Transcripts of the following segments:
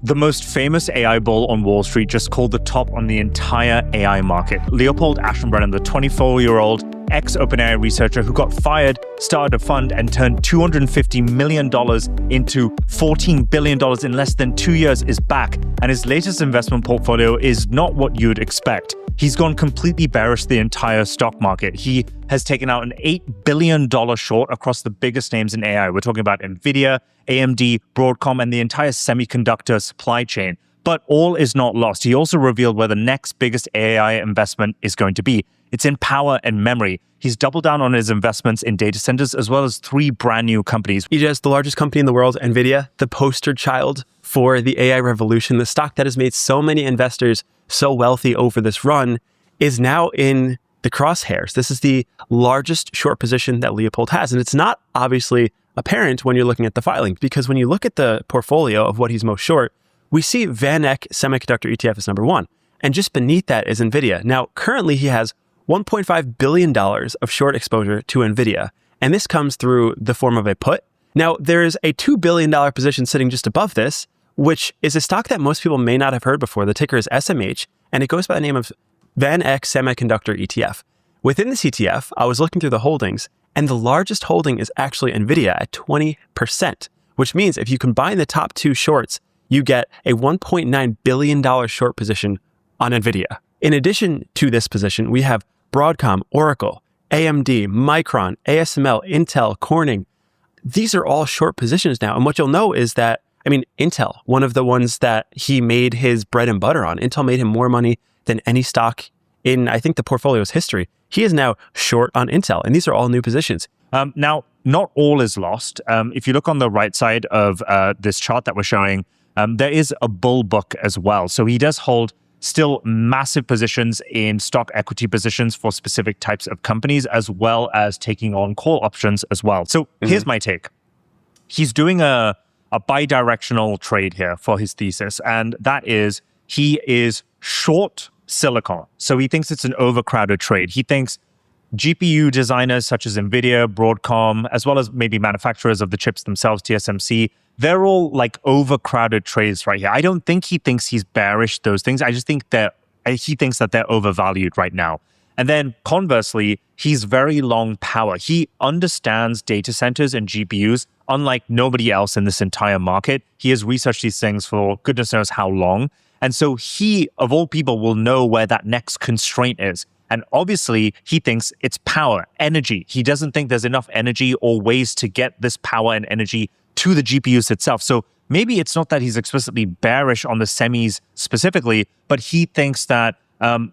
The most famous AI bull on Wall Street just called the top on the entire AI market. Leopold Aschenbrenner, the 24-year-old ex-OpenAI researcher who got fired, started a fund and turned $250 million into $14 billion in less than 2 years, is back. And his latest investment portfolio is not what you'd expect. He's gone completely bearish the entire stock market. He has taken out an $8 billion short across the biggest names in AI. We're talking about NVIDIA, AMD, Broadcom, and the entire semiconductor supply chain. But all is not lost. He also revealed where the next biggest AI investment is going to be. It's in power and memory. He's doubled down on his investments in data centers, as well as 3 brand new companies. EJS, the largest company in the world, NVIDIA, the poster child for the AI revolution, the stock that has made so many investors so wealthy over this run, is now in the crosshairs. This is the largest short position that Leopold has. And it's not obviously apparent when you're looking at the filings, because when you look at the portfolio of what he's most short, we see Van Eck Semiconductor ETF is number 1. And just beneath that is NVIDIA. Now, currently he has $1.5 billion of short exposure to NVIDIA. And this comes through the form of a put. Now, there is a $2 billion position sitting just above this, which is a stock that most people may not have heard before. The ticker is SMH, and it goes by the name of Van Eck Semiconductor ETF. Within this ETF, I was looking through the holdings, and the largest holding is actually NVIDIA at 20%, which means if you combine the top 2 shorts, you get a $1.9 billion short position on NVIDIA. In addition to this position, we have Broadcom, Oracle, AMD, Micron, ASML, Intel, Corning. These are all short positions now. And what you'll know is that, Intel, one of the ones that he made his bread and butter on, Intel made him more money than any stock in, I think, the portfolio's history. He is now short on Intel, and these are all new positions. Now, not all is lost. If you look on the right side of this chart that we're showing, there is a bull book as well. So he does hold still massive positions in stock equity positions for specific types of companies, as well as taking on call options as well. So here's my take. He's doing a bi-directional trade here for his thesis, and that is he is short silicon. So he thinks it's an overcrowded trade. He thinks GPU designers such as NVIDIA, Broadcom, as well as maybe manufacturers of the chips themselves, TSMC, they're all like overcrowded trades right here. I don't think he thinks he's bearish those things. I just think that he thinks that they're overvalued right now. And then conversely, he's very long power. He understands data centers and GPUs unlike nobody else in this entire market. He has researched these things for goodness knows how long. And so he, of all people, will know where that next constraint is. And obviously, he thinks it's power, energy. He doesn't think there's enough energy or ways to get this power and energy to the GPUs itself. So maybe it's not that he's explicitly bearish on the semis specifically, but he thinks that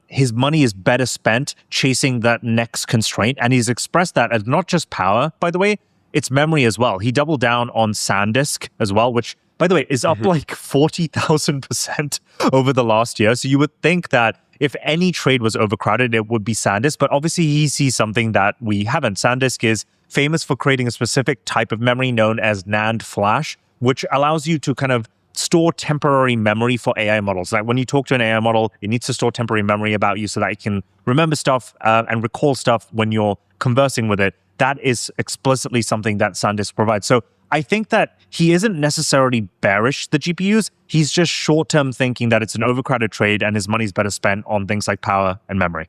his money is better spent chasing that next constraint. And he's expressed that as not just power, by the way, it's memory as well. He doubled down on SanDisk as well, which, by the way, is up like 40,000% over the last year. So you would think that if any trade was overcrowded, it would be SanDisk. But obviously, he sees something that we haven't. SanDisk is famous for creating a specific type of memory known as NAND flash, which allows you to kind of store temporary memory for AI models. Like when you talk to an AI model, it needs to store temporary memory about you so that it can remember stuff and recall stuff when you're conversing with it. That is explicitly something that SanDisk provides. So I think that he isn't necessarily bearish the GPUs. He's just short-term thinking that it's an overcrowded trade and his money's better spent on things like power and memory.